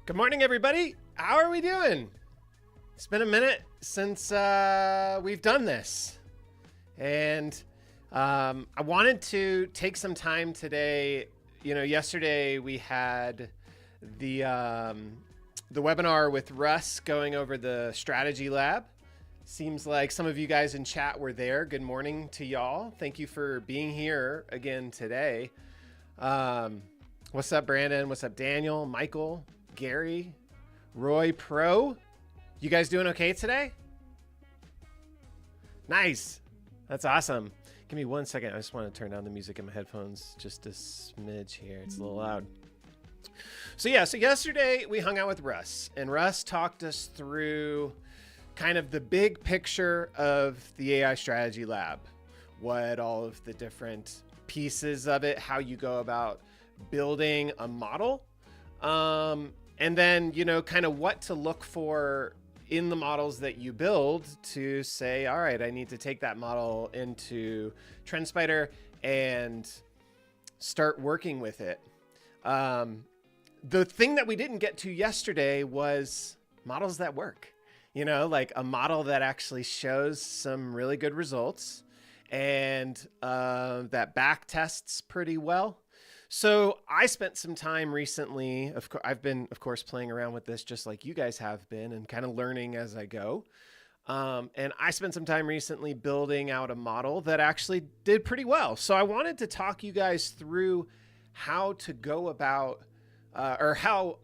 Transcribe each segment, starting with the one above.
Good morning, everybody. How are we doing? It's been a minute since we've done this. And I wanted to take some time today. You know, yesterday we had the webinar with Russ going over the strategy lab. Seems like some of you guys in chat were there. Good morning to y'all. Thank you for being here again today. What's up, Brandon? What's up, Daniel, Michael, Gary, Roy Pro? You guys doing okay today? Nice. That's awesome. Give me 1 second. I just want to turn down the music in my headphones just a smidge here. It's a little loud. So yesterday we hung out with Russ, and Russ talked us through kind of the big picture of the AI strategy lab, what all of the different pieces of it, how you go about building a model, and then, you know, kind of what to look for in the models that you build to say, all right, I need to take that model into TrendSpider and start working with it. The thing that we didn't get to yesterday was models that work, you know, like a model that actually shows some really good results and that back tests pretty well. So I spent some time recently, I've been, of course, playing around with this just like you guys have been and kind of learning as I go. And I spent some time recently building out a model that actually did pretty well. So I wanted to talk you guys through how to go about, or how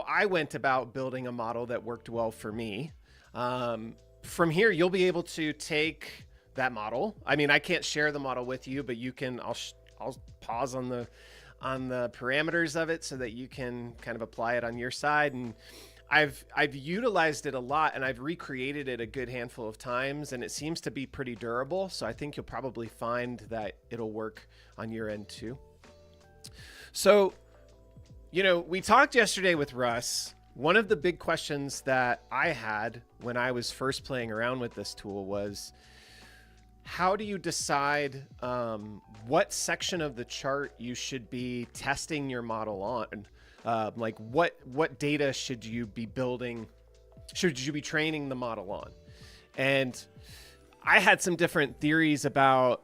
I went about building a model that worked well for me. From here, you'll be able to take that model. I mean, I can't share the model with you, but you can, I'll pause on the parameters of it so that you can kind of apply it on your side. And I've utilized it a lot, and I've recreated it a good handful of times, and it seems to be pretty durable. So I think you'll probably find that it'll work on your end too. So, you know, we talked yesterday with Russ. One of the big questions that I had when I was first playing around with this tool was, how do you decide what section of the chart you should be testing your model on? Like what data should you be building? Should you be training the model on? And I had some different theories about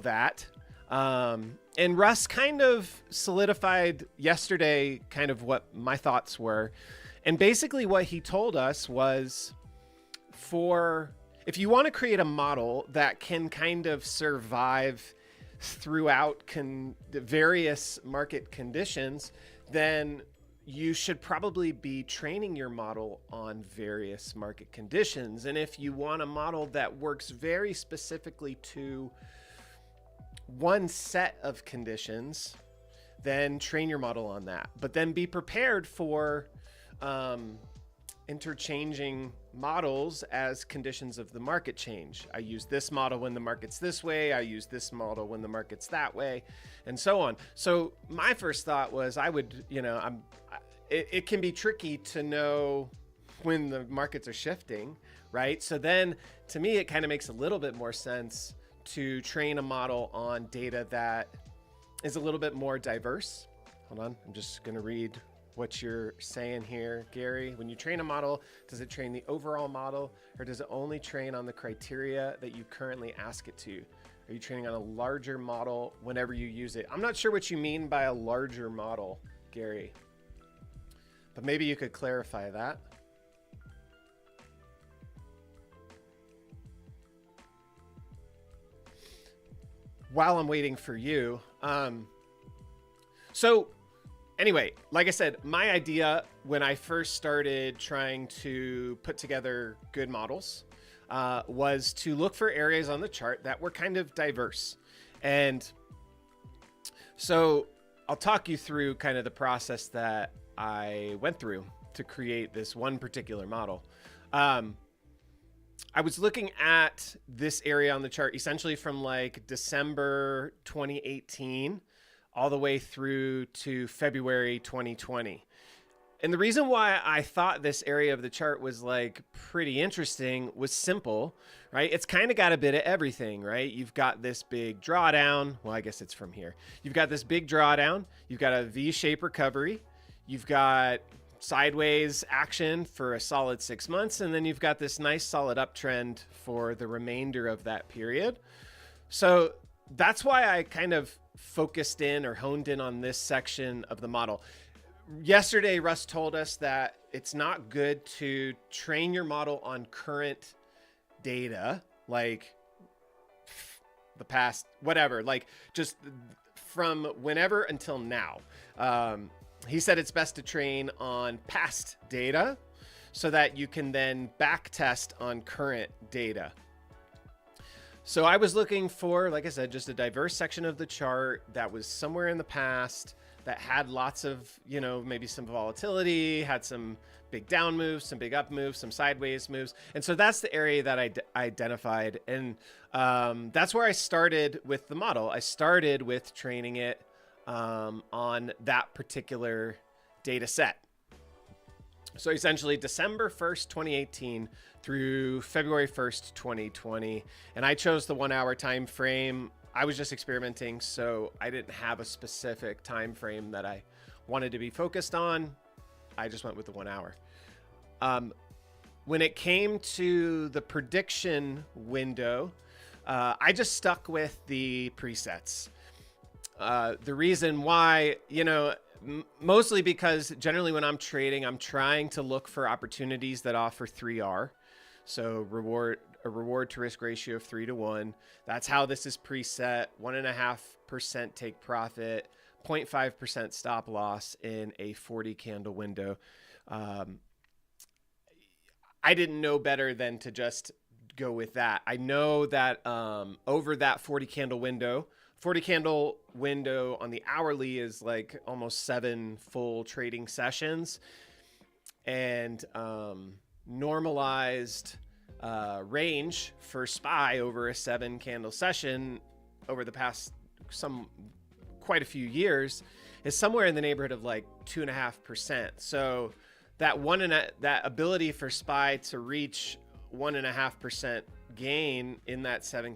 that. And Russ kind of solidified yesterday kind of what my thoughts were. And basically what he told us was, if you want to create a model that can kind of survive throughout the various market conditions, then you should probably be training your model on various market conditions. And if you want a model that works very specifically to one set of conditions, then train your model on that. But then be prepared for interchanging models as conditions of the market change. I use this model when the market's this way. I use this model when the market's that way, and so on. So my first thought was it can be tricky to know when the markets are shifting, right? So then to me, it kind of makes a little bit more sense to train a model on data that is a little bit more diverse. Hold on, I'm just gonna read what you're saying here, Gary. When you train a model, does it train the overall model, or does it only train on the criteria that you currently ask it to? Are you training on a larger model whenever you use it? I'm not sure what you mean by a larger model, Gary, but maybe you could clarify that. While I'm waiting for you. So anyway, like I said, my idea when I first started trying to put together good models was to look for areas on the chart that were kind of diverse. And so I'll talk you through kind of the process that I went through to create this one particular model. I was looking at this area on the chart essentially from like December 2018 all the way through to February 2020. And the reason why I thought this area of the chart was like pretty interesting was simple, right? It's kind of got a bit of everything, right? You've got this big drawdown. Well, I guess it's from here. You've got this big drawdown. You've got a V-shaped recovery. you've got sideways action for a solid 6 months, and then you've got this nice solid uptrend for the remainder of that period. So that's why I kind of focused in or honed in on this section of the model. Yesterday, Russ told us that it's not good to train your model on current data, like the past, whatever, like just from whenever until now. He said it's best to train on past data so that you can then back test on current data. So I was looking for, like I said, just a diverse section of the chart that was somewhere in the past that had lots of, you know, maybe some volatility, had some big down moves, some big up moves, some sideways moves. And so that's the area that I identified. And that's where I started with the model. I started with training it on that particular data set. So essentially December 1st, 2018 through February 1st, 2020. And I chose the 1 hour time frame. I was just experimenting, so I didn't have a specific time frame that I wanted to be focused on. I just went with the 1 hour. When it came to the prediction window, I just stuck with the presets. The reason why, you know, mostly because generally when I'm trading, I'm trying to look for opportunities that offer 3R. So a reward to risk ratio of 3 to 1. That's how this is preset. 1.5% take profit, 0.5% stop loss in a 40 candle window. I didn't know better than to just go with that. I know that over that 40 candle window on the hourly is like almost 7 full trading sessions, and normalized range for SPY over a 7 candle session over the past quite a few years is somewhere in the neighborhood of like 2.5%. So that that ability for SPY to reach 1.5% gain in that 7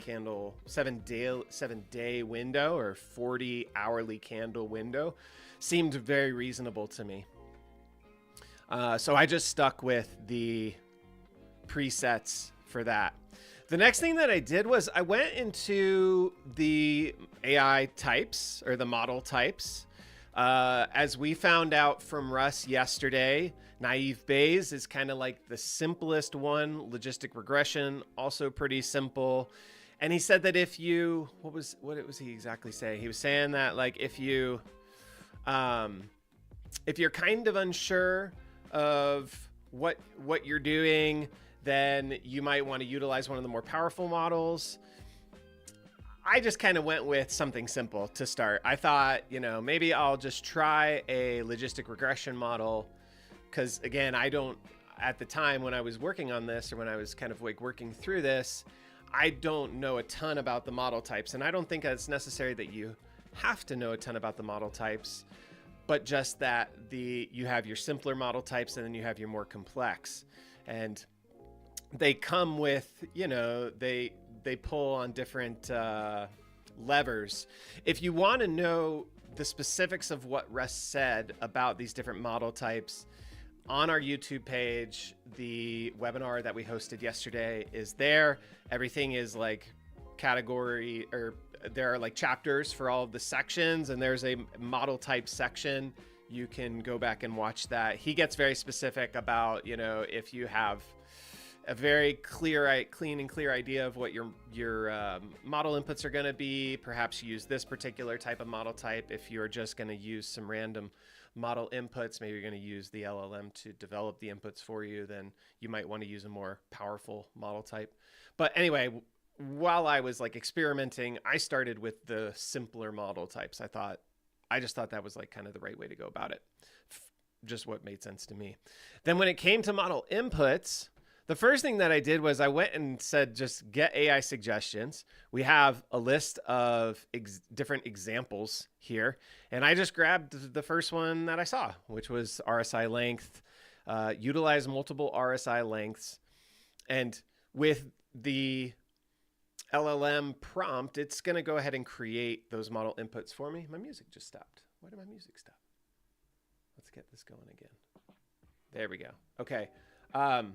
day window or 40 hourly candle window seemed very reasonable to me. So I just stuck with the presets for that. The next thing that I did was I went into the AI types or the model types. As we found out from Russ yesterday, naive Bayes is kind of like the simplest one. Logistic regression, also pretty simple. And he said that if you, what was he exactly saying? He was saying that like if you're kind of unsure of what you're doing, then you might want to utilize one of the more powerful models. I just kind of went with something simple to start. I thought, you know, maybe I'll just try a logistic regression model. Because again, at the time when I was working on this, or when I was kind of like working through this, I don't know a ton about the model types. And I don't think it's necessary that you have to know a ton about the model types, but just that you have your simpler model types and then you have your more complex. And they come with, you know, they pull on different levers. If you want to know the specifics of what Russ said about these different model types, on our YouTube page, the webinar that we hosted yesterday is there. Everything is like category, or there are like chapters for all of the sections, and there's a model type section. You can go back and watch that. He gets very specific about, you know, if you have a very clean and clear idea of what your model inputs are going to be, perhaps use this particular type of model type. If you're just going to use some random model inputs, maybe you're going to use the LLM to develop the inputs for you, then you might want to use a more powerful model type. But anyway, while I was like experimenting, I started with the simpler model types. I just thought that was like kind of the right way to go about it. Just what made sense to me. Then when it came to model inputs, the first thing that I did was I went and said, just get AI suggestions. We have a list of different examples here. And I just grabbed the first one that I saw, which was RSI length, utilize multiple RSI lengths. And with the LLM prompt, it's going to go ahead and create those model inputs for me. My music just stopped. Why did my music stop? get this going again. There we go. Okay. Let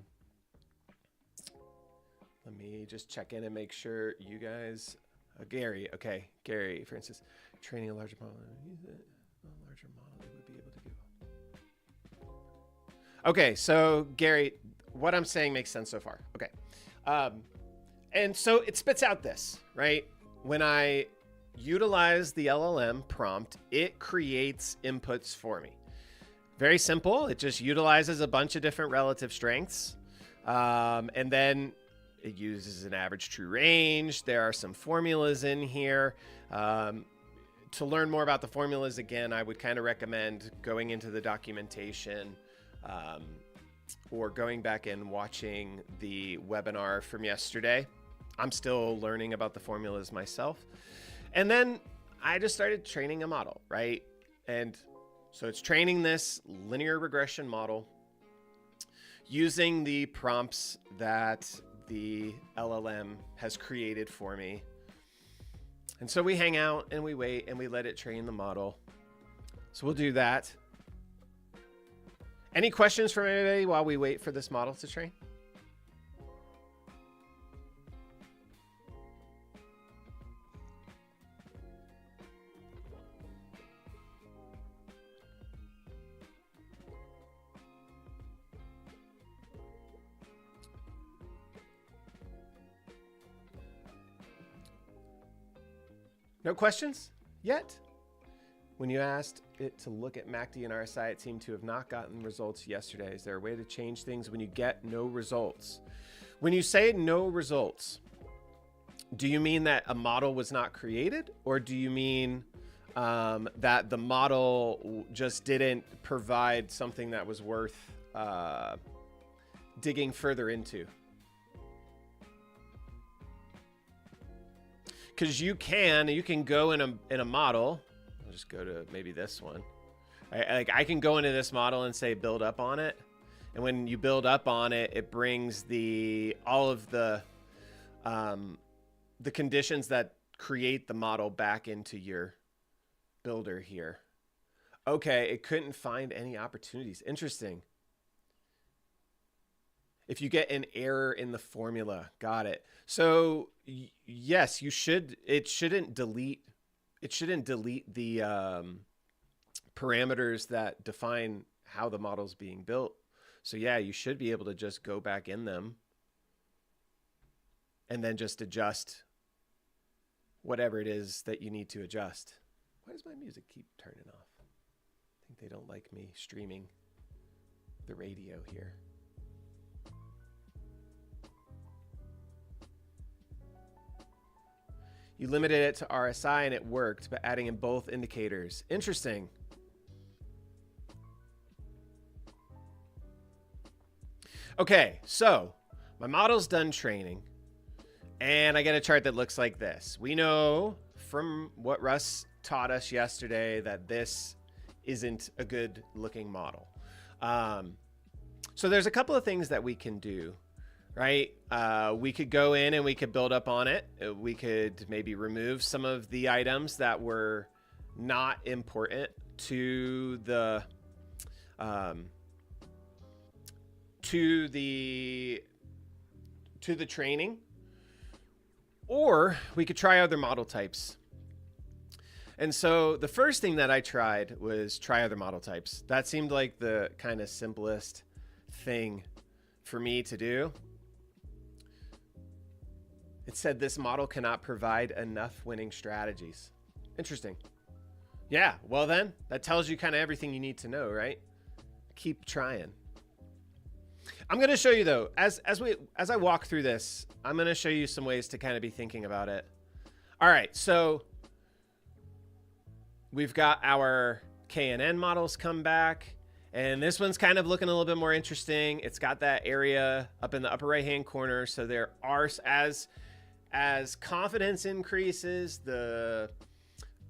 me just check in and make sure you guys, Gary. Okay. Gary, for instance, training a larger model. A larger model they would be able to go. Okay. So Gary, what I'm saying makes sense so far. Okay. And so it spits out this, right? When I utilize the LLM prompt, it creates inputs for me. Very simple. It just utilizes a bunch of different relative strengths. And then it uses an average true range. There are some formulas in here. To learn more about the formulas, again, I would kind of recommend going into the documentation or going back and watching the webinar from yesterday. I'm still learning about the formulas myself. And then I just started training a model, right? And so it's training this linear regression model using the prompts that the LLM has created for me. And so we hang out and we wait and we let it train the model. So we'll do that. Any questions from anybody while we wait for this model to train? No questions yet? When you asked it to look at MACD and RSI, it seemed to have not gotten results yesterday. Is there a way to change things when you get no results? When you say no results, do you mean that a model was not created? Or do you mean that the model just didn't provide something that was worth digging further into? Because you can go in a model. I'll just go to maybe this one. I can go into this model and say build up on it, and when you build up on it, it brings all of the conditions that create the model back into your builder here. Okay, it couldn't find any opportunities. Interesting. If you get an error in the formula, got it. So yes, you should. It shouldn't delete the parameters that define how the model's being built. So yeah, you should be able to just go back in them and then just adjust whatever it is that you need to adjust. Why does my music keep turning off? I think they don't like me streaming the radio here. You limited it to RSI and it worked, but adding in both indicators. Interesting. Okay, so my model's done training and I get a chart that looks like this. We know from what Russ taught us yesterday that this isn't a good looking model. So there's a couple of things that we can do. Right? We could go in and we could build up on it. We could maybe remove some of the items that were not important to the training, or we could try other model types. And so the first thing that I tried was try other model types. That seemed like the kind of simplest thing for me to do. It said this model cannot provide enough winning strategies. Interesting. Yeah, well then, that tells you kind of everything you need to know, right? Keep trying. I'm going to show you though, as I walk through this, I'm going to show you some ways to kind of be thinking about it. All right, so we've got our KNN models come back, and this one's kind of looking a little bit more interesting. It's got that area up in the upper right-hand corner, so there are, as confidence increases, the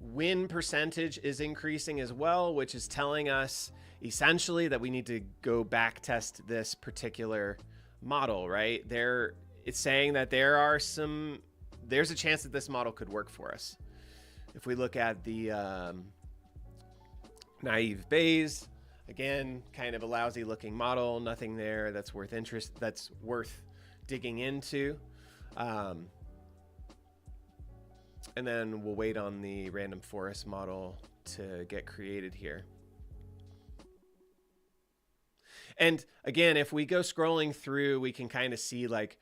win percentage is increasing as well, which is telling us essentially that we need to go back test this particular model, right? It's saying that there's a chance that this model could work for us. If we look at the naive Bayes Again, kind of a lousy looking model, nothing there that's worth digging into. And then we'll wait on the random forest model to get created here. And again, if we go scrolling through, we can kind of see like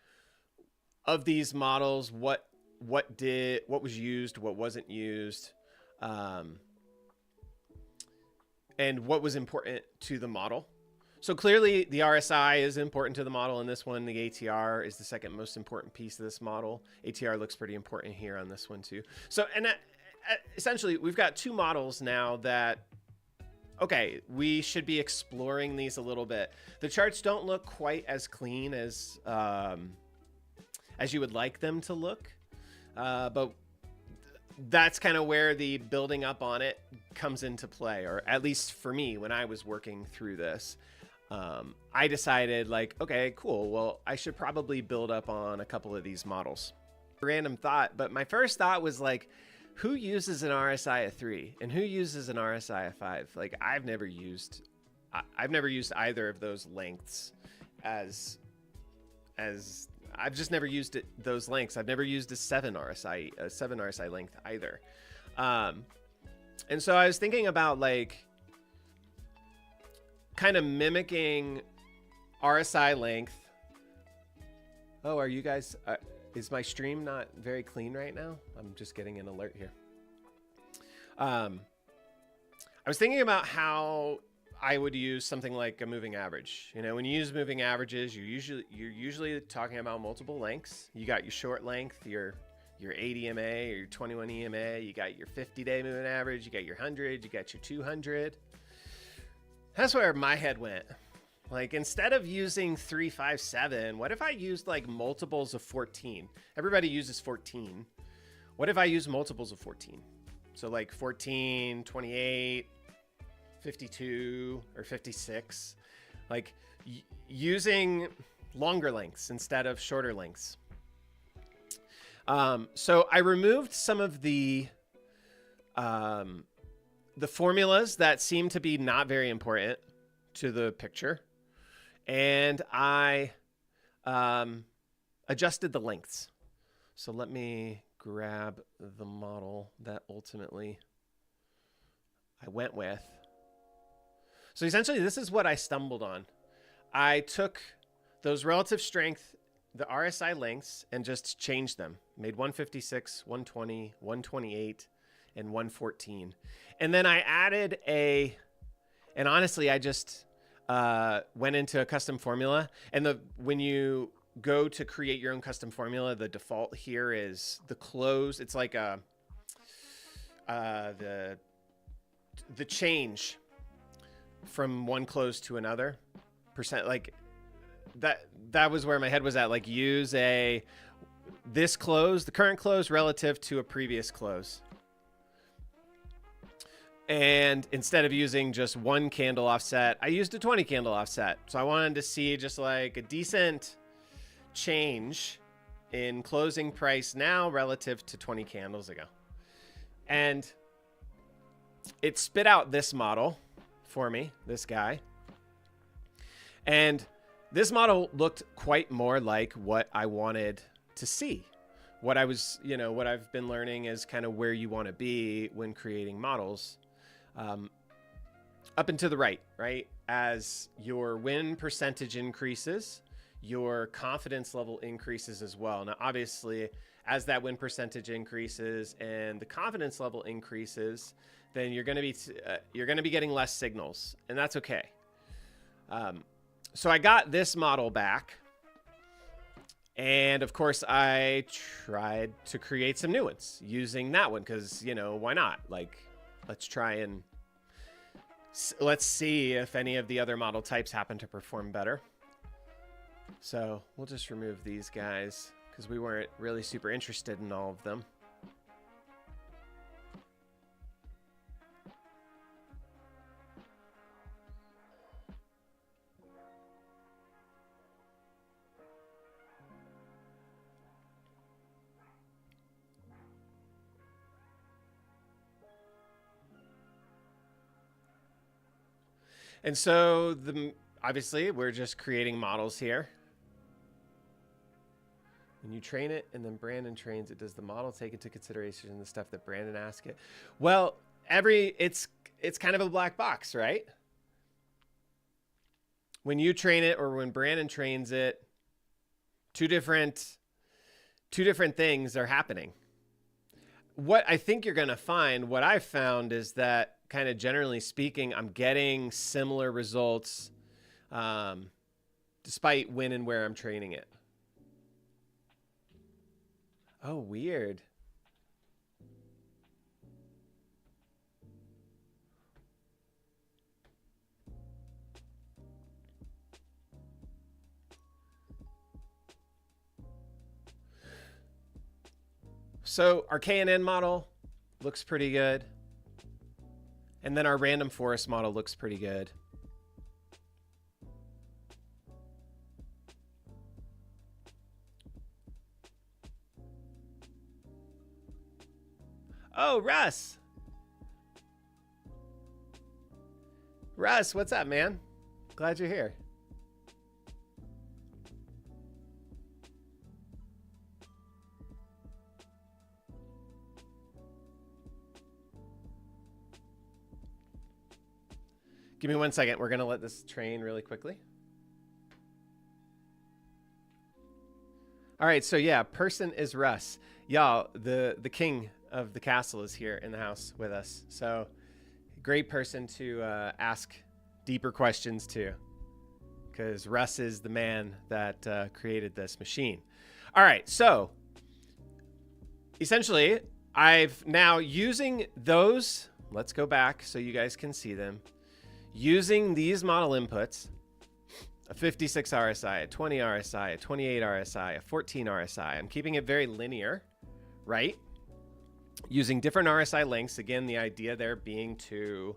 of these models, what was used, what wasn't used, and what was important to the model. So clearly the RSI is important to the model in this one. The ATR is the second most important piece of this model. ATR looks pretty important here on this one too. So, and essentially we've got two models now that, okay, we should be exploring these a little bit. The charts don't look quite as clean as you would like them to look, but that's kind of where the building up on it comes into play, or at least for me, when I was working through this, I decided like, okay, cool. Well, I should probably build up on a couple of these models. Random thought, but my first thought was like, who uses an RSI of 3 and who uses an RSI of 5? Like I've never used either of those lengths as I've just never used those lengths. I've never used a 7 RSI length either. And so I was thinking about like kind of mimicking RSI length. Oh, are you guys, is my stream not very clean right now? I'm just getting an alert here. I was thinking about how I would use something like a moving average. You know, when you use moving averages, you're usually talking about multiple lengths. You got your short length, your 80 EMA or your 21 EMA. You got your 50-day moving average. You got your 100. You got your 200. That's where my head went. Like instead of using 3, 5, 7, what if I used like multiples of 14? Everybody uses 14. What if I use multiples of 14? So like 14, 28, 52 or 56, like using longer lengths instead of shorter lengths. So I removed some of the formulas that seem to be not very important to the picture, and I adjusted the lengths. So let me grab the model that ultimately I went with. So essentially, this is what I stumbled on. I took those relative strength, the RSI lengths, and just changed them. Made 156, 120, 128, and 114. And then I added and honestly, I just went into a custom formula. And when you go to create your own custom formula, the default here is the close. It's like the change from one close to another percent, like that was where my head was at. Like use this close, the current close relative to a previous close. And instead of using just one candle offset, I used a 20 candle offset. So I wanted to see just like a decent change in closing price now relative to 20 candles ago. And it spit out this model for me, this guy. And this model looked quite more like what I wanted to see. What I've been learning is kind of where you want to be when creating models. Up and to the right, right? As your win percentage increases, your confidence level increases as well. Now, obviously, as that win percentage increases and the confidence level increases, then you're going to be getting less signals, and that's okay. So I got this model back, and of course I tried to create some new ones using that one because, why not? Like, let's try and let's see if any of the other model types happen to perform better. So we'll just remove these guys because we weren't really super interested in all of them. And so obviously we're just creating models here. When you train it and then Brandon trains it, does the model take into consideration the stuff that Brandon asked it? Well, it's kind of a black box, right? When you train it or when Brandon trains it, two different things are happening. What I think you're going to find, what I've found is that kind of generally speaking, I'm getting similar results despite when and where I'm training it. Oh, weird. So our KNN model looks pretty good. And then our random forest model looks pretty good. Oh, Russ. Russ, what's up, man? Glad you're here. Give me 1 second. We're going to let this train really quickly. All right. So yeah, person is Russ. Y'all, the king of the castle is here in the house with us. So great person to ask deeper questions to, because Russ is the man that created this machine. All right. So essentially, I've now using those. Let's go back so you guys can see them. Using these model inputs, a 56 RSI, a 20 RSI, a 28 RSI, a 14 RSI. I'm keeping it very linear, right? Using different RSI lengths. Again, the idea there being to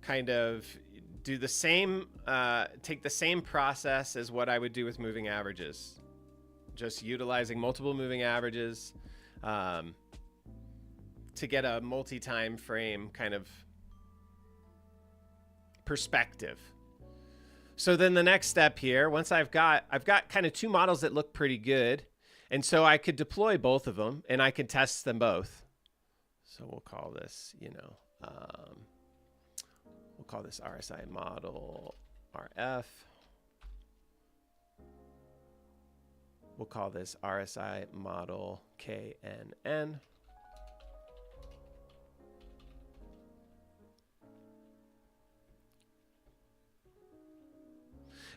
kind of do the same, take the same process as what I would do with moving averages. Just utilizing multiple moving averages to get a multi-time frame kind of perspective. So then the next step here, once I've got kind of two models that look pretty good. And so I could deploy both of them and I could test them both. So we'll call this, we'll call this RSI model RF. We'll call this RSI model KNN.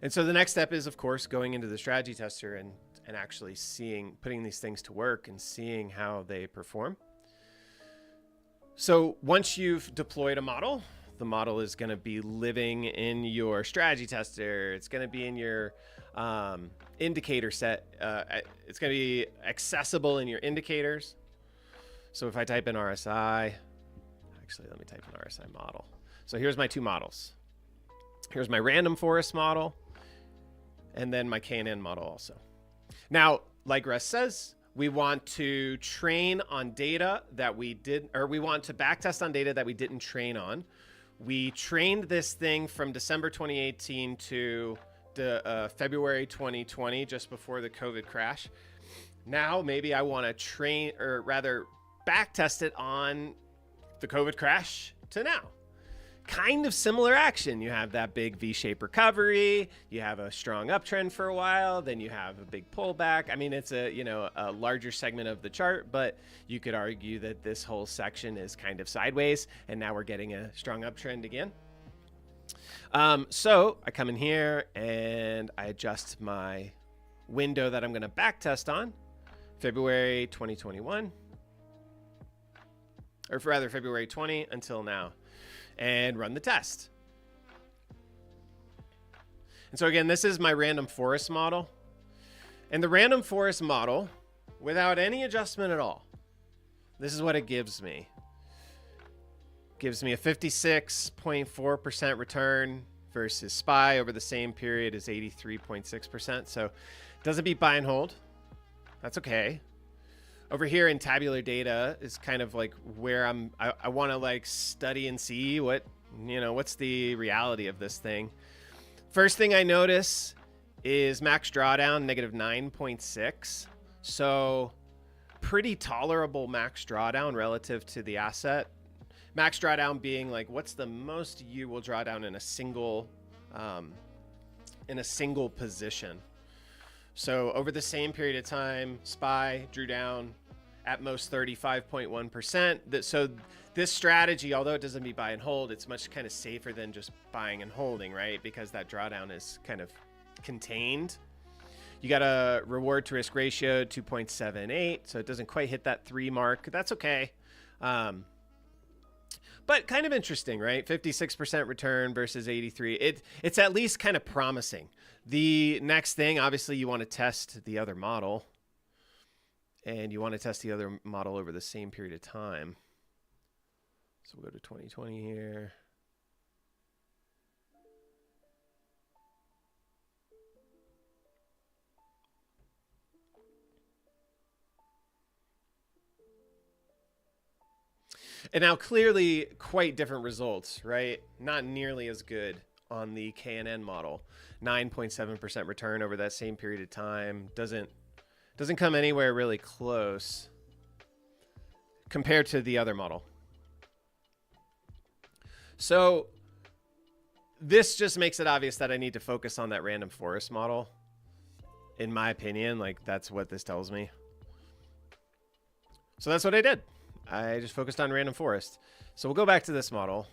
And so the next step is, of course, going into the strategy tester and actually putting these things to work and seeing how they perform. So once you've deployed a model, the model is going to be living in your strategy tester. It's going to be in your indicator set. It's going to be accessible in your indicators. So if I type in RSI, actually, let me type in RSI model. So here's my two models. Here's my random forest model. And then my KNN model also. Now, like Russ says, we want to train on data that we did, or we want to backtest on data that we didn't train on. We trained this thing from December 2018 to February 2020, just before the COVID crash. Now, maybe I want to train, or rather backtest it on the COVID crash to now. Kind of similar action. You have that big V-shaped recovery. You have a strong uptrend for a while. Then you have a big pullback. I mean, it's a larger segment of the chart, but you could argue that this whole section is kind of sideways, and now we're getting a strong uptrend again. So I come in here and I adjust my window that I'm going to backtest on, February 2021, or rather February 20 until now. And run the test. And so again, this is my random forest model. And the random forest model, without any adjustment at all, this is what it gives me. Gives me a 56.4% return versus SPY over the same period is 83.6%. So it doesn't beat buy and hold. That's okay. Over here in tabular data is kind of like where I want to like study and see what You know, what's the reality of this thing? First thing I notice is max drawdown, negative 9.6. So pretty tolerable max drawdown relative to the asset. Max drawdown being like, what's the most you will draw down in a single position. So over the same period of time, SPY drew down at most 35.1%. So this strategy, although it doesn't be buy and hold, it's much kind of safer than just buying and holding, right? Because that drawdown is kind of contained. You got a reward to risk ratio 2.78, so it doesn't quite hit that 3 mark. That's okay. But kind of interesting, right? 56% return versus 83. It's at least kind of promising. The next thing, obviously, you want to test the other model. And you want to test the other model over the same period of time. So we'll go to 2020 here. And now clearly quite different results, right? Not nearly as good on the KNN model. 9.7% return over that same period of time. Doesn't come anywhere really close compared to the other model. So this just makes it obvious that I need to focus on that random forest model. In my opinion, like that's what this tells me. So that's what I did. I just focused on random forest. So we'll go back to this model.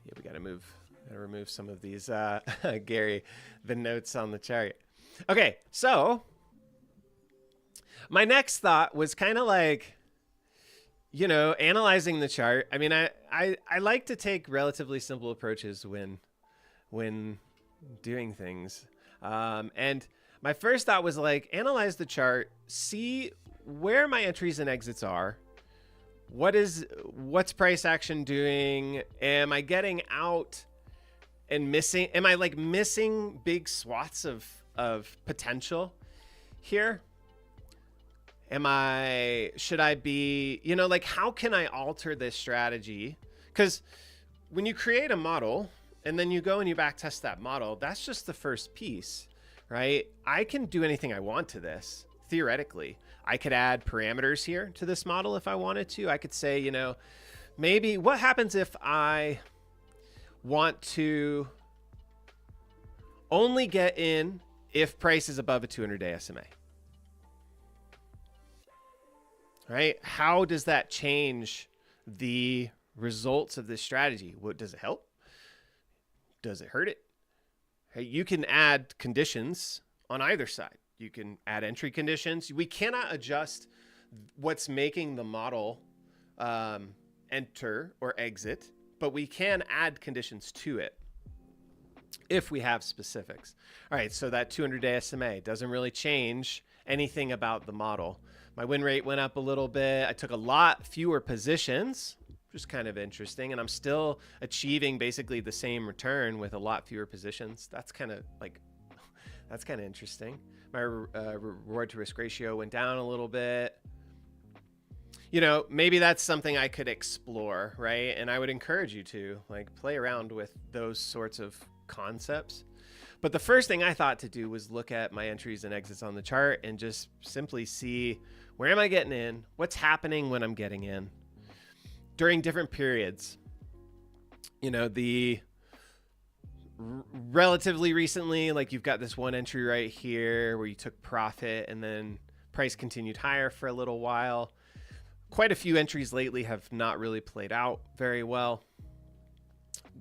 Yeah, we gotta remove some of these Gary, the notes on the chart. Okay, so my next thought was kind of like, you know, analyzing the chart. I mean, I like to take relatively simple approaches when doing things. And my first thought was like, analyze the chart, see where my entries and exits are. What's price action doing? Am I getting out and missing? Am I like missing big swaths of potential here? Should I be, you know, like how can I alter this strategy? Because when you create a model and then you go and you back test that model, that's just the first piece, right? I can do anything I want to this, theoretically. I could add parameters here to this model if I wanted to. I could say, you know, maybe what happens if I want to only get in if price is above a 200-day SMA? Right? How does that change the results of this strategy? What does it help? Does it hurt it? Hey, you can add conditions on either side. You can add entry conditions. We cannot adjust what's making the model enter or exit, but we can add conditions to it if we have specifics. All right, so that 200-day SMA doesn't really change anything about the model. My win rate went up a little bit. I took a lot fewer positions, which is kind of interesting. And I'm still achieving basically the same return with a lot fewer positions. That's kind of interesting. My reward to risk ratio went down a little bit. You know, maybe that's something I could explore, right? And I would encourage you to like play around with those sorts of concepts. But the first thing I thought to do was look at my entries and exits on the chart and just simply see, where am I getting in? What's happening when I'm getting in? During different periods. You know, relatively recently, like you've got this one entry right here where you took profit and then price continued higher for a little while. Quite a few entries lately have not really played out very well.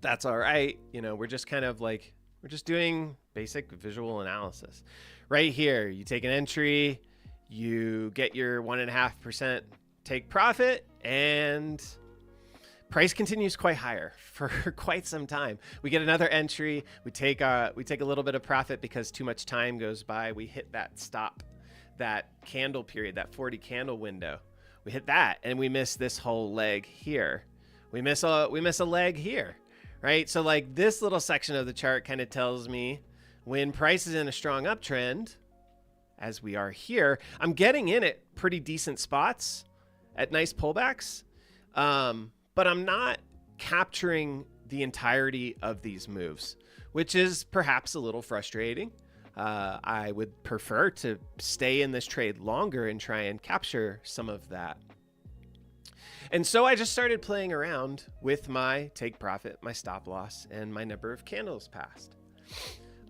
That's all right. You know, we're just kind of like, we're just doing basic visual analysis. Right here, you take an entry, you get your 1.5% take profit, and price continues quite higher for quite some time. We get another entry, we take a little bit of profit because too much time goes by. We hit that stop, that candle period, that 40 candle window. We hit that, and we miss this whole leg here. We miss a leg here. right? So like this little section of the chart kind of tells me when price is in a strong uptrend, as we are here, I'm getting in at pretty decent spots at nice pullbacks, but I'm not capturing the entirety of these moves, which is perhaps a little frustrating. I would prefer to stay in this trade longer and try and capture some of that. And so I just started playing around with my take profit, my stop loss, and my number of candles passed.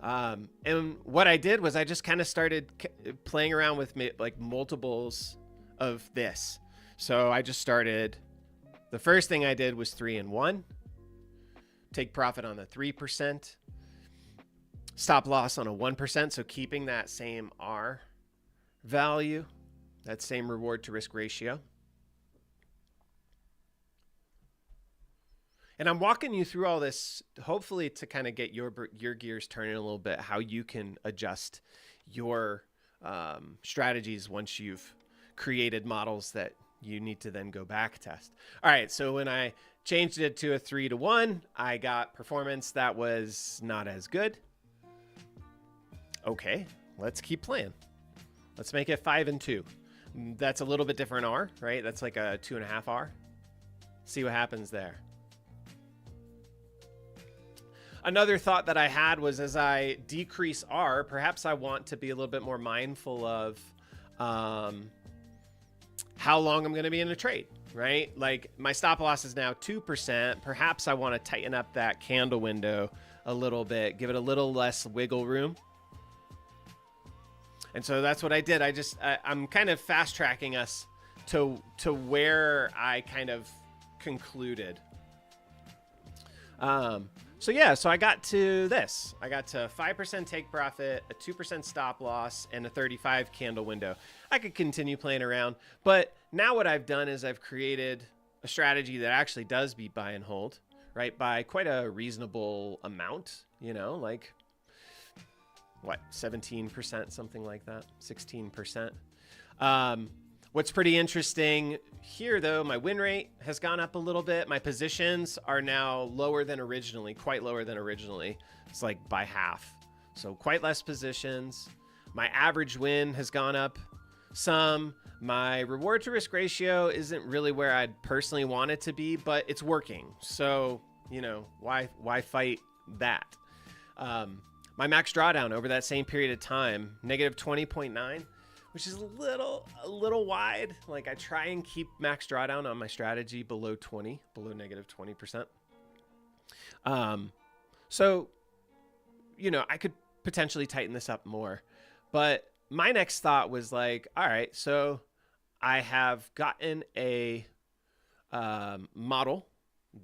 And what I did was I just kind of started playing around with like multiples of this. So I just started, the first thing I did was 3 and 1, take profit on the 3%, stop loss on a 1%. So keeping that same R value, that same reward to risk ratio. And I'm walking you through all this, hopefully to kind of get your gears turning a little bit, how you can adjust your strategies once you've created models that you need to then go back test. All right, so when I changed it to a 3 to 1, I got performance that was not as good. Okay, let's keep playing. Let's make it 5 and 2. That's a little bit different R, right? That's like a 2.5 R. See what happens there. Another thought that I had was as I decrease R, perhaps I want to be a little bit more mindful of how long I'm going to be in a trade, right? Like my stop loss is now 2%. Perhaps I want to tighten up that candle window a little bit, give it a little less wiggle room. And so that's what I did. I'm kind of fast tracking us to where I kind of concluded. So yeah, so I got to this. I got to 5% take profit, a 2% stop loss, and a 35 candle window. I could continue playing around, but now what I've done is I've created a strategy that actually does beat buy and hold, right? By quite a reasonable amount, you know, like what, 17%, something like that, 16%. What's pretty interesting here, though, my win rate has gone up a little bit. My positions are now lower than originally, quite lower than originally. It's like by half. So quite less positions. My average win has gone up some. My reward to risk ratio isn't really where I'd personally want it to be, but it's working. So, you know, why fight that? My max drawdown over that same period of time, negative 20.9. Which is a little wide. Like I try and keep max drawdown on my strategy below 20, below negative 20%. So, you know, I could potentially tighten this up more, but my next thought was like, all right, so I have gotten a model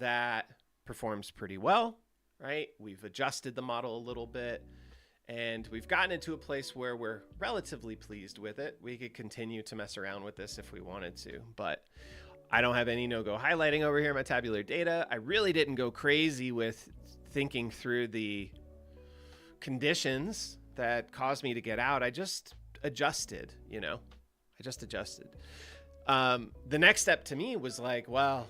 that performs pretty well, right? We've adjusted the model a little bit. And we've gotten into a place where we're relatively pleased with it. We could continue to mess around with this if we wanted to, but I don't have any no-go highlighting over here in my tabular data. I really didn't go crazy with thinking through the conditions that caused me to get out. I just adjusted, you know, I just adjusted. The next step to me was like, well,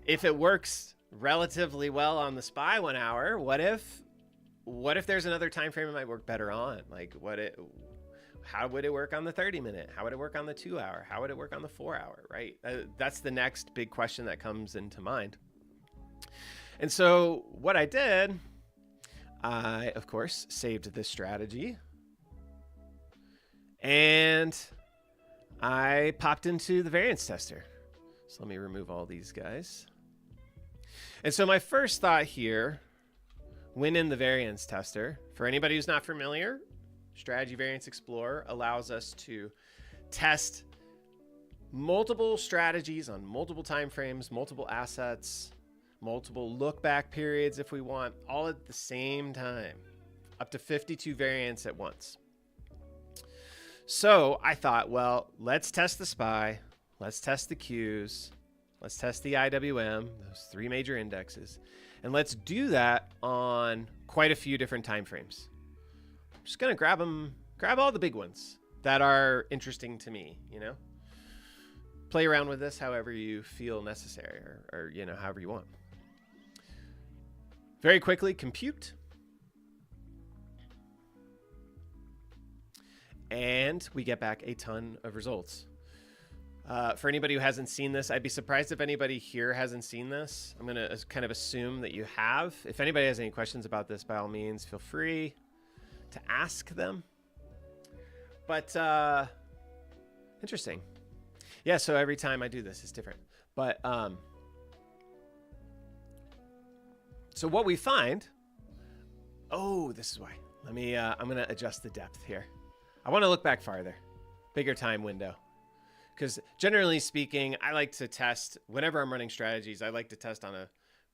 if it works relatively well on the SPY 1 hour, what if there's another time frame it might work better on? Like how would it work on the 30-minute? How would it work on the 2 hour? How would it work on the 4 hour, right? That's the next big question that comes into mind. And so what I did, I, of course, saved this strategy. And I popped into the variance tester. So let me remove all these guys. And so my first thought here, when in the variance tester, for anybody who's not familiar, Strategy Variance Explorer allows us to test multiple strategies on multiple time frames, multiple assets, multiple look back periods if we want, all at the same time, up to 52 variants at once. So I thought, well, let's test the SPY, let's test the Qs, let's test the IWM, those 3 major indexes. And let's do that on quite a few different time frames. I'm just going to grab all the big ones that are interesting to me, you know, play around with this however you feel necessary or you know, however you want. very quickly compute. And we get back a ton of results. For anybody who hasn't seen this, I'd be surprised if anybody here hasn't seen this. I'm going to kind of assume that you have. If anybody has any questions about this, by all means, feel free to ask them. But interesting. Yeah, so every time I do this, it's different. But so what we find, oh, this is why. Let me, I'm going to adjust the depth here. I want to look back farther, bigger time window. Because generally speaking, I like to test, whenever I'm running strategies, I like to test on a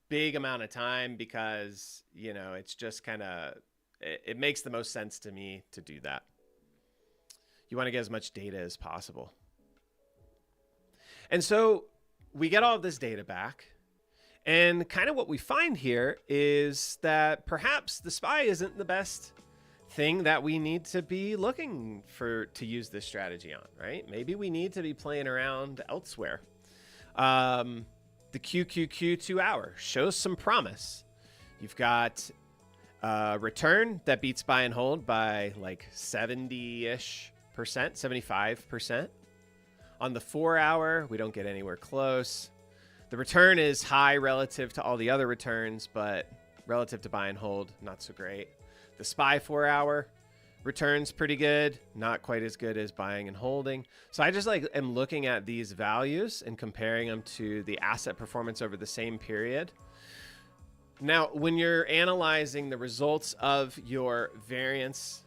big amount of time because, you know, it's just kind of, it makes the most sense to me to do that. You want to get as much data as possible. And so we get all of this data back. And kind of what we find here is that perhaps the SPY isn't the best thing that we need to be looking for to use this strategy on, right? Maybe we need to be playing around elsewhere. The QQQ 2 hour shows some promise. You've got a return that beats buy and hold by like 70-ish%, 75%. On the 4 hour, we don't get anywhere close. The return is high relative to all the other returns, but relative to buy and hold, not so great. The SPY 4 hour returns pretty good, not quite as good as buying and holding. So I just like am looking at these values and comparing them to the asset performance over the same period. Now, when you're analyzing the results of your variance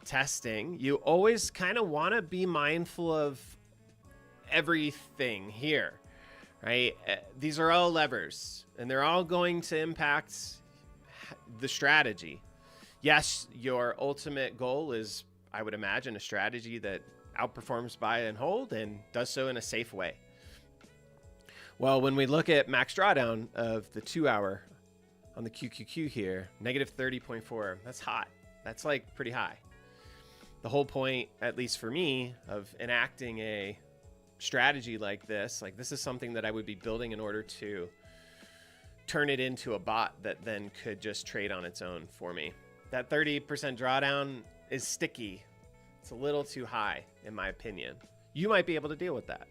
testing, you always kind of want to be mindful of everything here, right? These are all levers and they're all going to impact the strategy. Yes, your ultimate goal is, I would imagine, a strategy that outperforms buy and hold and does so in a safe way. Well, when we look at max drawdown of the 2 hour on the QQQ here, negative 30.4, that's hot. That's like pretty high. The whole point, at least for me, of enacting a strategy like this is something that I would be building in order to turn it into a bot that then could just trade on its own for me. That 30% drawdown is sticky. It's a little too high, in my opinion. You might be able to deal with that.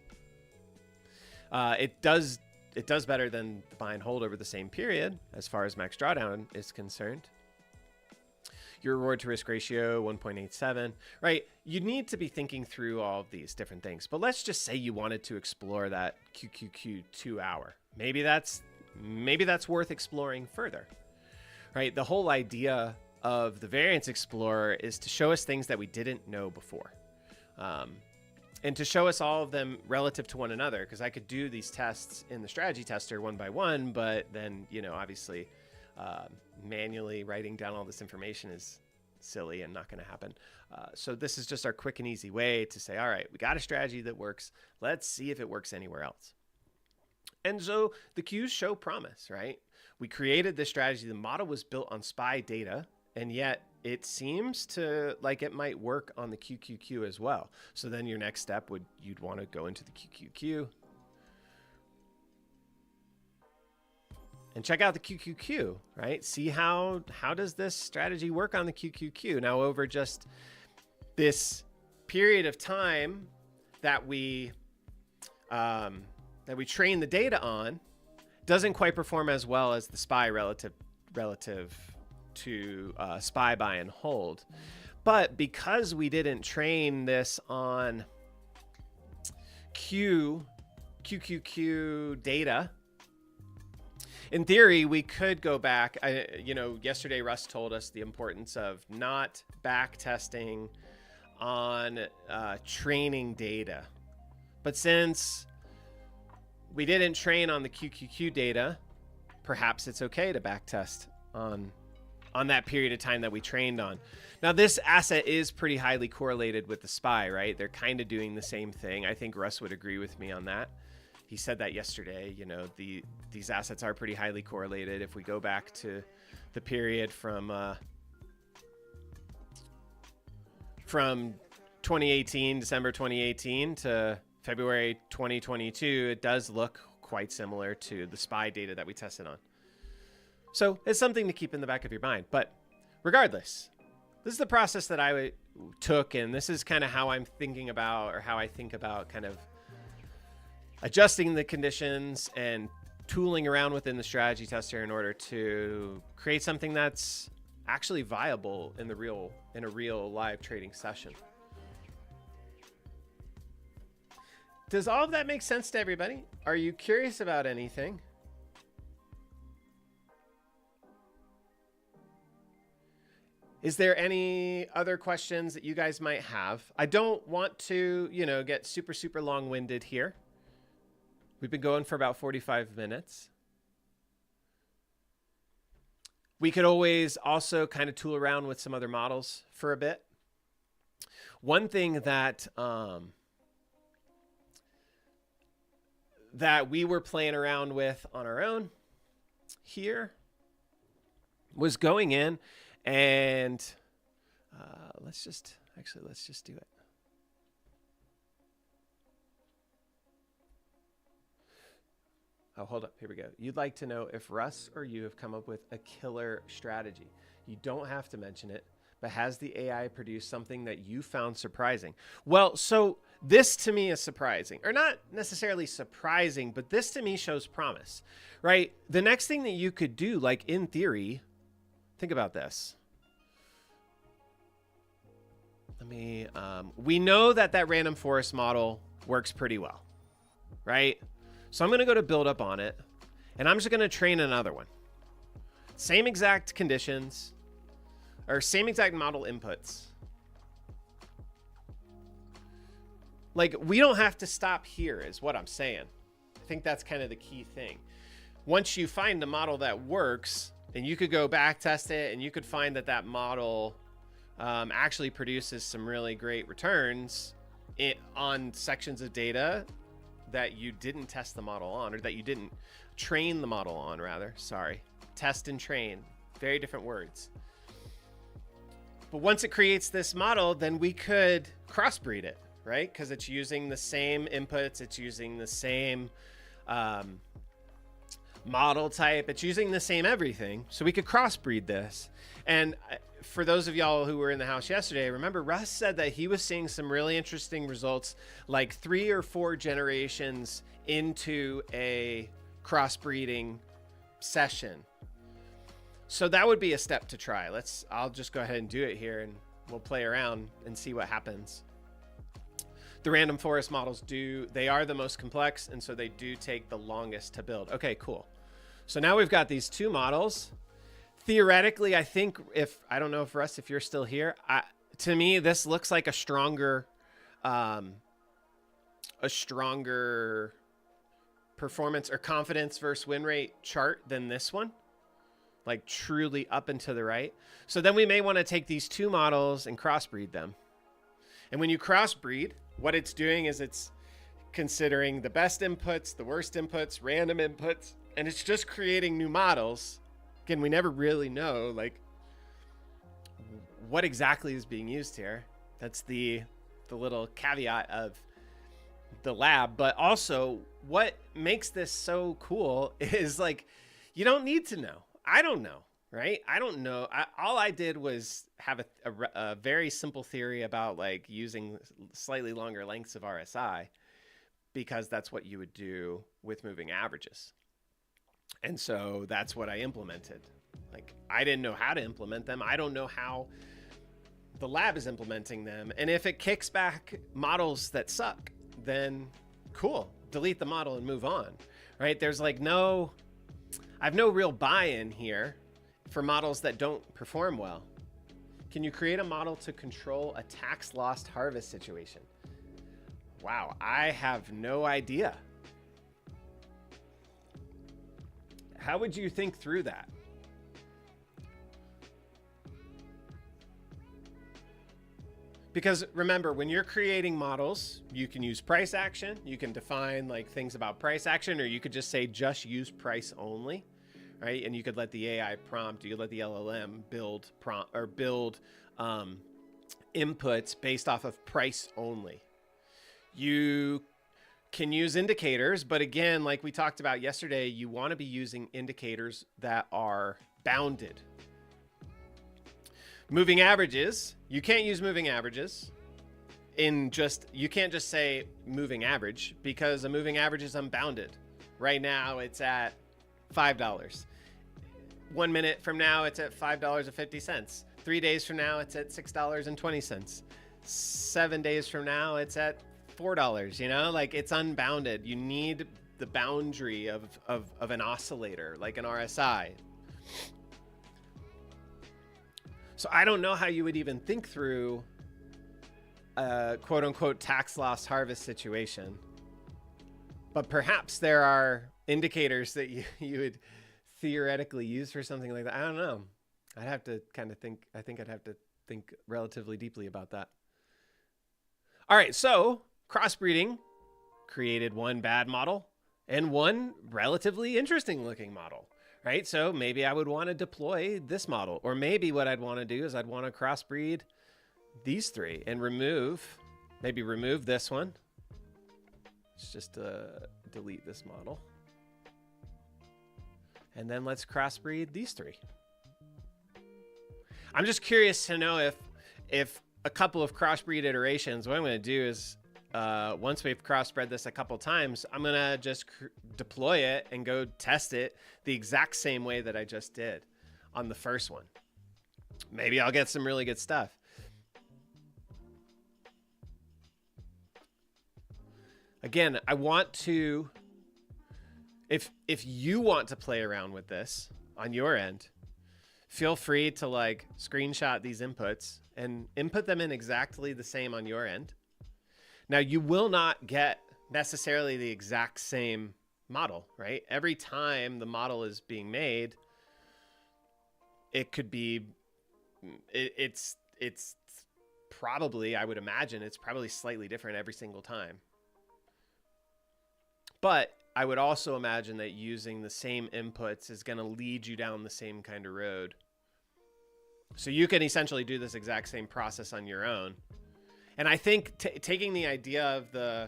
It does better than the buy and hold over the same period, as far as max drawdown is concerned. Your reward to risk ratio, 1.87, right? You need to be thinking through all of these different things. But let's just say you wanted to explore that QQQ 2 hour. Maybe that's worth exploring further, right? The whole idea of the Variance Explorer is to show us things that we didn't know before. And to show us all of them relative to one another, because I could do these tests in the strategy tester one by one, but then, you know, obviously manually writing down all this information is silly and not going to happen. So this is just our quick and easy way to say, all right, we got a strategy that works. Let's see if it works anywhere else. And so the Qs show promise, right? We created this strategy. The model was built on SPY data, and yet it seems to like it might work on the QQQ as well. So then your next step you'd want to go into the QQQ and check out the QQQ, right? See how does this strategy work on the QQQ? Now over just this period of time that we train the data on, doesn't quite perform as well as the SPY relative to SPY buy and hold. But because we didn't train this on QQQ data, in theory, we could go back. Yesterday Russ told us the importance of not back testing on training data. But since we didn't train on the QQQ data, perhaps it's okay to back test on that period of time that we trained on. Now, this asset is pretty highly correlated with the SPY, right? They're kind of doing the same thing. I think Russ would agree with me on that. He said that yesterday. You know, these assets are pretty highly correlated. If we go back to the period from 2018, December 2018 to February 2022, it does look quite similar to the SPY data that we tested on. So it's something to keep in the back of your mind. But regardless, this is the process that I took, and this is kind of how I'm thinking about, or how I think about kind of adjusting the conditions and tooling around within the strategy tester in order to create something that's actually viable in a real live trading session. Does all of that make sense to everybody? Are you curious about anything? Is there any other questions that you guys might have? I don't want to, get super long-winded here. We've been going for about 45 minutes. We could always also kind of tool around with some other models for a bit. One thing that that we were playing around with on our own here was going in and let's just do it. Oh, hold up. Here we go. You'd like to know if Russ or you have come up with a killer strategy. You don't have to mention it, but has the AI produced something that you found surprising? Well, so this to me is surprising, or not necessarily surprising, but this to me shows promise, right? The next thing that you could do, like in theory, think about this. We know that random forest model works pretty well, right? So I'm going to go to build up on it, and I'm just going to train another one. Same exact conditions, or same exact model inputs. Like, we don't have to stop here is what I'm saying. I think that's kind of the key thing. Once you find the model that works, and you could go back test it, and you could find that model actually produces some really great returns on sections of data that you didn't test the model on, or that you didn't train the model on, rather. Sorry. Test and train. Very different words. But once it creates this model, then we could crossbreed it, right? Because it's using the same inputs. It's using the same model type. It's using the same everything. So we could crossbreed this. And for those of y'all who were in the house yesterday, remember Russ said that he was seeing some really interesting results, like 3 or 4 generations into a crossbreeding session. So that would be a step to try. I'll just go ahead and do it here, and we'll play around and see what happens. The random forest models they are the most complex, and so they do take the longest to build. Okay, cool. So now we've got these 2 models. Theoretically, I think I don't know if Russ, if you're still here, to me, this looks like a stronger performance or confidence versus win rate chart than this one, like truly up and to the right. So then we may want to take these 2 models and crossbreed them. And when you crossbreed, what it's doing is it's considering the best inputs, the worst inputs, random inputs, and it's just creating new models. Again, we never really know like what exactly is being used here. That's the little caveat of the lab. But also what makes this so cool is like, you don't need to know. I don't know, right? I don't know. All I did was have a very simple theory about like using slightly longer lengths of RSI, because that's what you would do with moving averages. And so that's what I implemented. Like, I didn't know how to implement them. I don't know how the lab is implementing them. And if it kicks back models that suck, then cool, delete the model and move on, right? There's like I have no real buy-in here for models that don't perform well. Can you create a model to control a tax lost harvest situation? Wow, I have no idea. How would you think through that? Because remember, when you're creating models, you can use price action. You can define like things about price action, or you could just say, just use price only, right? And you could let the AI prompt, you could let the LLM build inputs based off of price only. You can use indicators, but again, like we talked about yesterday, you want to be using indicators that are bounded. Moving averages, you can't use moving averages you can't just say moving average, because a moving average is unbounded. Right now it's at $5. 1 minute from now it's at $5.50. 3 days from now it's at $6.20. 7 days from now it's at $4. You know, like, it's unbounded. You need the boundary of an oscillator, like an RSI. So I don't know how you would even think through a quote unquote tax loss harvest situation, but perhaps there are indicators that you would theoretically use for something like that. I don't know. I'd have to kind of think. I think I'd have to think relatively deeply about that. All right. So crossbreeding created one bad model and one relatively interesting looking model, right? So maybe I would want to deploy this model, or maybe what I'd want to do is I'd want to crossbreed these three and maybe remove this one. Let's just delete this model. And then let's crossbreed these three. I'm just curious to know if a couple of crossbreed iterations, what I'm going to do is once we've crossbred this a couple times, I'm going to just deploy it and go test it the exact same way that I just did on the first one. Maybe I'll get some really good stuff. Again, I want to, if you want to play around with this on your end, feel free to like screenshot these inputs and input them in exactly the same on your end. Now, you will not get necessarily the exact same model, right? Every time the model is being made, it could be, it's probably, I would imagine it's probably slightly different every single time. But I would also imagine that using the same inputs is going to lead you down the same kind of road. So you can essentially do this exact same process on your own. And I think taking the idea of the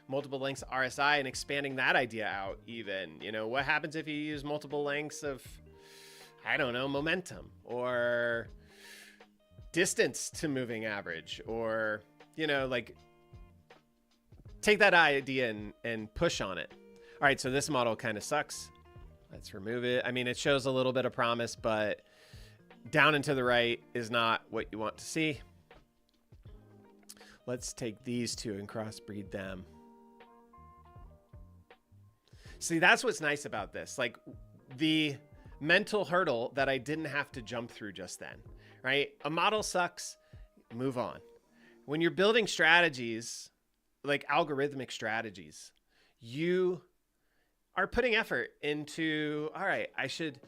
multiple lengths RSI and expanding that idea out even, you know, what happens if you use multiple lengths of, I don't know, momentum or distance to moving average, or, you know, like, take that idea and push on it. All right, so this model kind of sucks. Let's remove it. I mean, it shows a little bit of promise, but down and to the right is not what you want to see. Let's take these two and crossbreed them. See, that's what's nice about this. Like, the mental hurdle that I didn't have to jump through just then, right? A model sucks, move on. When you're building strategies, like algorithmic strategies, you are putting effort into, all right, I should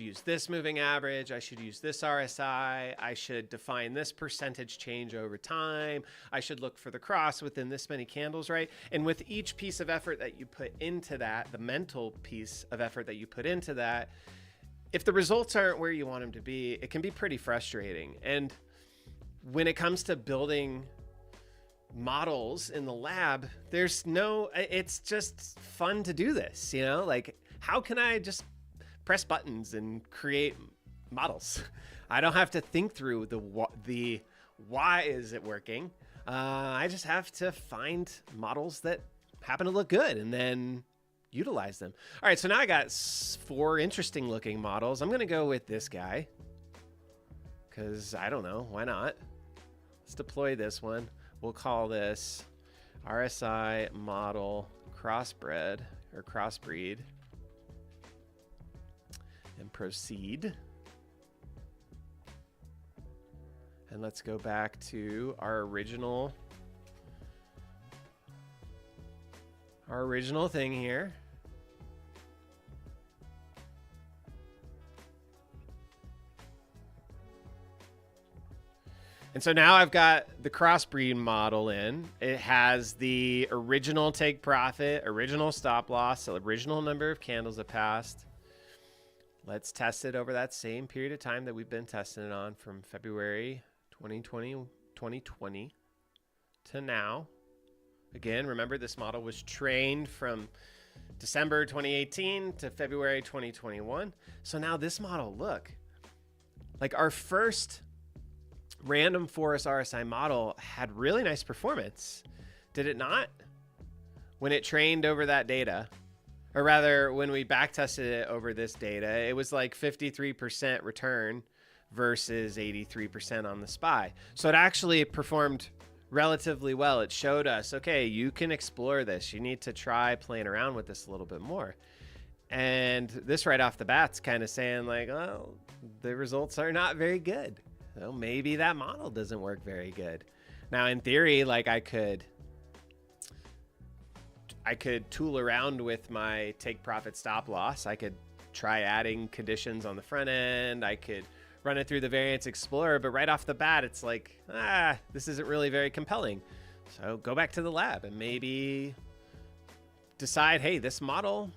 use this moving average. I should use this RSI. I should define this percentage change over time. I should look for the cross within this many candles, right? And with each piece of effort that you put into that, the mental piece of effort that you put into that, if the results aren't where you want them to be, it can be pretty frustrating. And when it comes to building models in the lab, it's just fun to do this, you know? Like, how can I just press buttons and create models? I don't have to think through the why is it working. I just have to find models that happen to look good and then utilize them. All right, so now I got 4 interesting looking models. I'm gonna go with this guy because I don't know, why not? Let's deploy this one. We'll call this RSI model crossbred or crossbreed and proceed. And let's go back to our original thing here. And so now I've got the crossbreed model in. It has the original take profit, original stop loss, the original number of candles that passed. Let's test it over that same period of time that we've been testing it on, from February 2020 to now. Again, remember this model was trained from December 2018 to February 2021. So now this model, look, like our first random forest RSI model had really nice performance. Did it not? When it trained over that data, or rather when we back tested it over this data, it was like 53% return versus 83% on the SPY. So it actually performed relatively well. It showed us, okay, you can explore this. You need to try playing around with this a little bit more. And this right off the bat's kind of saying like, well, the results are not very good. So maybe that model doesn't work very good. Now, in theory, like I could tool around with my take profit stop loss. I could try adding conditions on the front end. I could run it through the Variance Explorer, but right off the bat, it's like, this isn't really very compelling. So go back to the lab and maybe decide, hey, this model,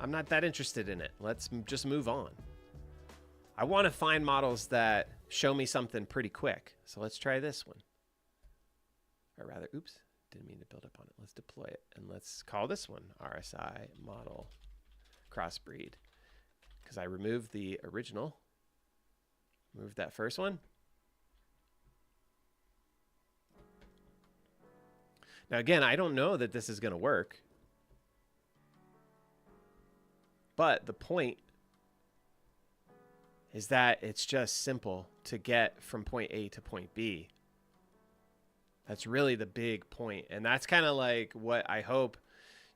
I'm not that interested in it. Let's just move on. I want to find models that show me something pretty quick. So let's try this one. Or rather, oops, didn't mean to build up on it. Let's deploy it. And let's call this one RSI model crossbreed, because I removed the original. Move that first one. Now, again, I don't know that this is going to work. But the point is that it's just simple to get from point A to point B. That's really the big point. And that's kind of like what I hope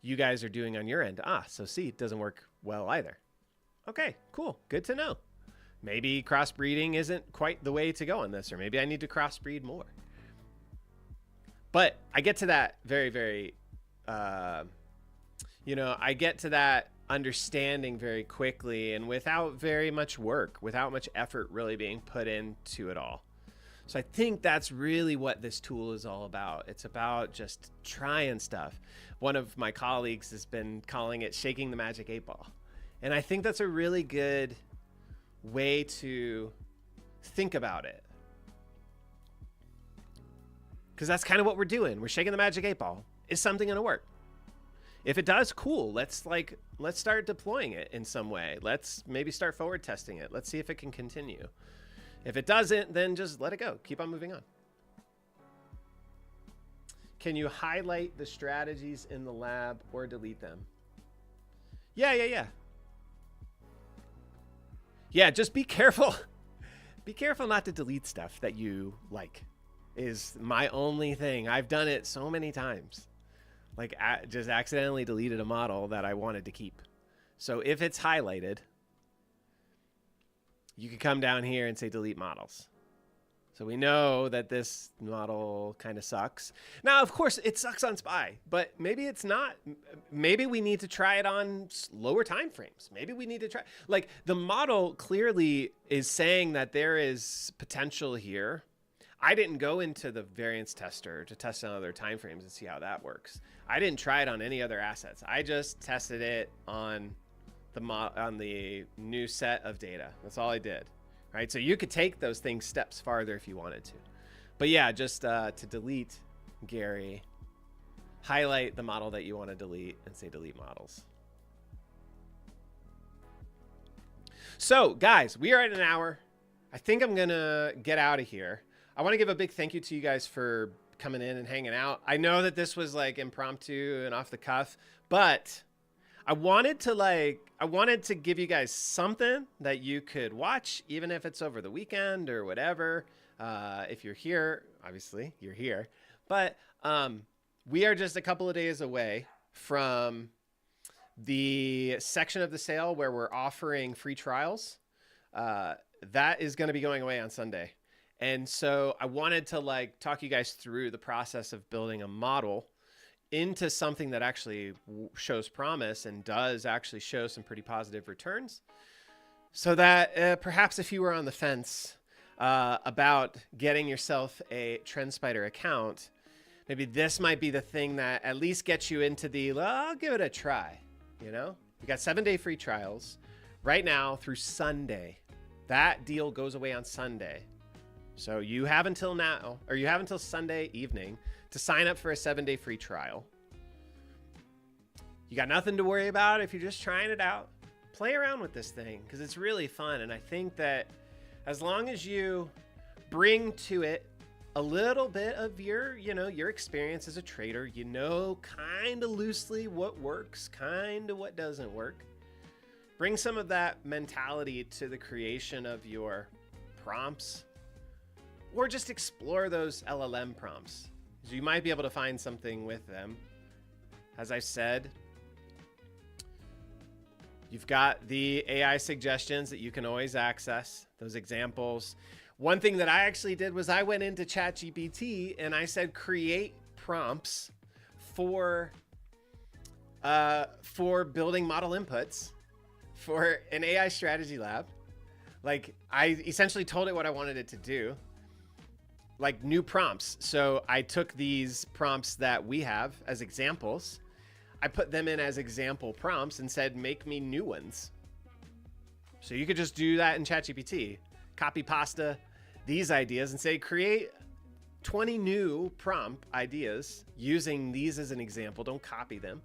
you guys are doing on your end. So see, it doesn't work well either. Okay, cool. Good to know. Maybe crossbreeding isn't quite the way to go on this, or maybe I need to crossbreed more. But I get to that very, very, I get to that understanding very quickly and without very much work, without much effort really being put into it all. So I think that's really what this tool is all about. It's about just trying stuff. One of my colleagues has been calling it shaking the magic 8-ball. And I think that's a really good way to think about it, because that's kind of what we're doing. We're shaking the magic 8-ball. Is something going to work? If it does, cool. Let's start deploying it in some way. Let's maybe start forward testing it. Let's see if it can continue. If it doesn't, then just let it go. Keep on moving on. Can you highlight the strategies in the lab or delete them? Yeah. Yeah, just be careful. Be careful not to delete stuff that you like, is my only thing. I've done it so many times. Like, just accidentally deleted a model that I wanted to keep. So if it's highlighted, you can come down here and say delete models. So we know that this model kind of sucks. Now, of course, it sucks on SPY, but maybe it's not. Maybe we need to try it on lower time frames. Maybe we need to try. Like, the model clearly is saying that there is potential here. I didn't go into the variance tester to test on other time frames and see how that works. I didn't try it on any other assets. I just tested it on the new set of data. That's all I did. Right, so you could take those things steps farther if you wanted to. But yeah, just to delete Gary, highlight the model that you want to delete and say delete models. So guys, we are at an hour. I think I'm gonna get out of here. I want to give a big thank you to you guys for coming in and hanging out. I know that this was like impromptu and off the cuff, but I wanted to give you guys something that you could watch, even if it's over the weekend or whatever. If you're here, obviously you're here, but we are just a couple of days away from the section of the sale where we're offering free trials. That is going to be going away on Sunday. And so I wanted to talk you guys through the process of building a model into something that actually shows promise and does actually show some pretty positive returns, so that perhaps if you were on the fence about getting yourself a TrendSpider account, maybe this might be the thing that at least gets you into the, I'll give it a try. You know, we got 7-day free trials right now through Sunday. That deal goes away on Sunday. So you have until now, or you have until Sunday evening to sign up for a 7-day free trial. You got nothing to worry about if you're just trying it out. Play around with this thing because it's really fun. And I think that as long as you bring to it a little bit of your, your experience as a trader, kind of loosely what works, kind of what doesn't work. Bring some of that mentality to the creation of your prompts, or just explore those LLM prompts. You might be able to find something with them. As I said, you've got the AI suggestions that you can always access, those examples. One thing that I actually did was I went into ChatGPT and I said, create prompts for building model inputs for an AI strategy lab. Like, I essentially told it what I wanted it to do, like new prompts. So I took these prompts that we have as examples, I put them in as example prompts and said, make me new ones. So you could just do that in ChatGPT, copy pasta these ideas and say, create 20 new prompt ideas using these as an example. Don't copy them.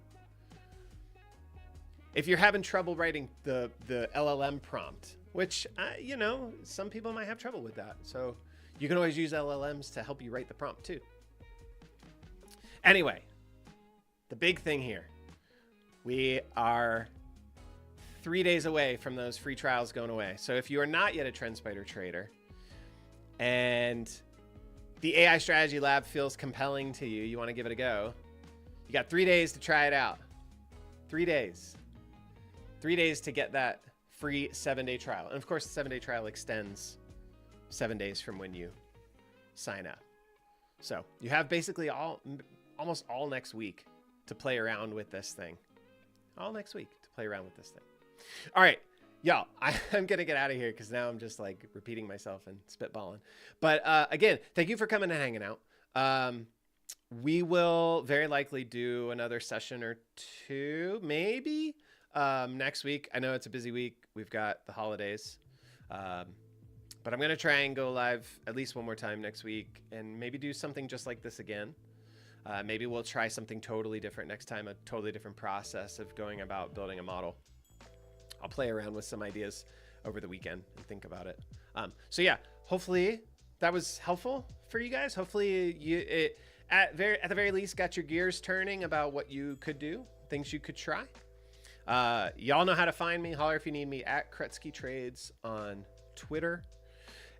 If you're having trouble writing the LLM prompt, which, some people might have trouble with that. So you can always use LLMs to help you write the prompt too. Anyway, the big thing here, we are 3 days away from those free trials going away. So if you are not yet a TrendSpider trader and the AI strategy lab feels compelling to you, you want to give it a go, you got 3 days to try it out. 3 days. 3 days to get that free 7-day trial. And of course, the 7-day trial extends 7 days from when you sign up. So you have basically almost all next week to play around with this thing. All next week to play around with this thing. All right, y'all, I'm going to get out of here because now I'm just like repeating myself and spitballing. But again, thank you for coming and hanging out. We will very likely do another session or two, maybe next week. I know it's a busy week. We've got the holidays. But I'm going to try and go live at least one more time next week and maybe do something just like this again. Maybe we'll try something totally different next time, a totally different process of going about building a model. I'll play around with some ideas over the weekend and think about it. So yeah, hopefully that was helpful for you guys. Hopefully it at the very least got your gears turning about what you could do, things you could try. Y'all know how to find me. Holler if you need me at Krutzky Trades on Twitter.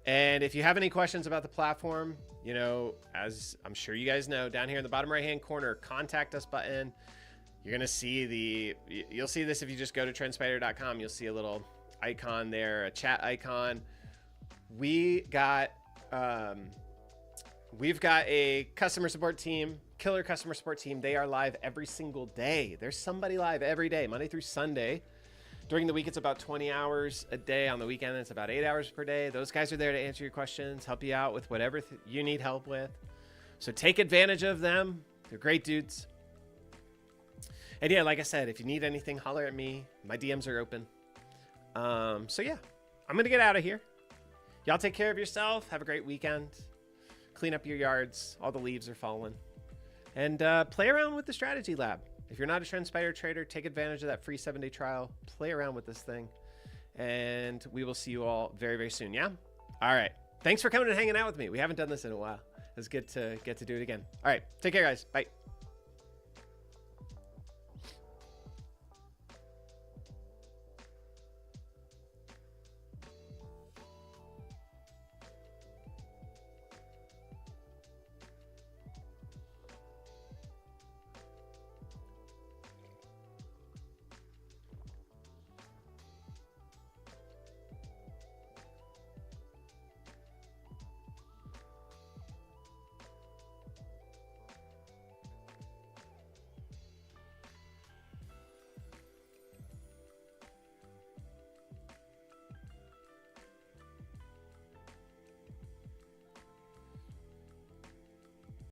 And if you have any questions about the platform, as I'm sure you guys know, down here in the bottom right-hand corner, contact us button. You're going to see you'll see this if you just go to TrendSpider.com. You'll see a little icon there, a chat icon. We've got a customer support team, killer customer support team. They are live every single day. There's somebody live every day, Monday through Sunday. During the week, it's about 20 hours a day. On the weekend, it's about 8 hours per day. Those guys are there to answer your questions, help you out with whatever you need help with. So take advantage of them. They're great dudes. And yeah, like I said, if you need anything, holler at me. My DMs are open. So yeah, I'm going to get out of here. Y'all take care of yourself. Have a great weekend. Clean up your yards. All the leaves are falling. And play around with the strategy lab. If you're not a TrendSpider trader, take advantage of that free 7-day trial. Play around with this thing. And we will see you all very, very soon. Yeah? All right. Thanks for coming and hanging out with me. We haven't done this in a while. It's good to get to do it again. All right. Take care, guys. Bye.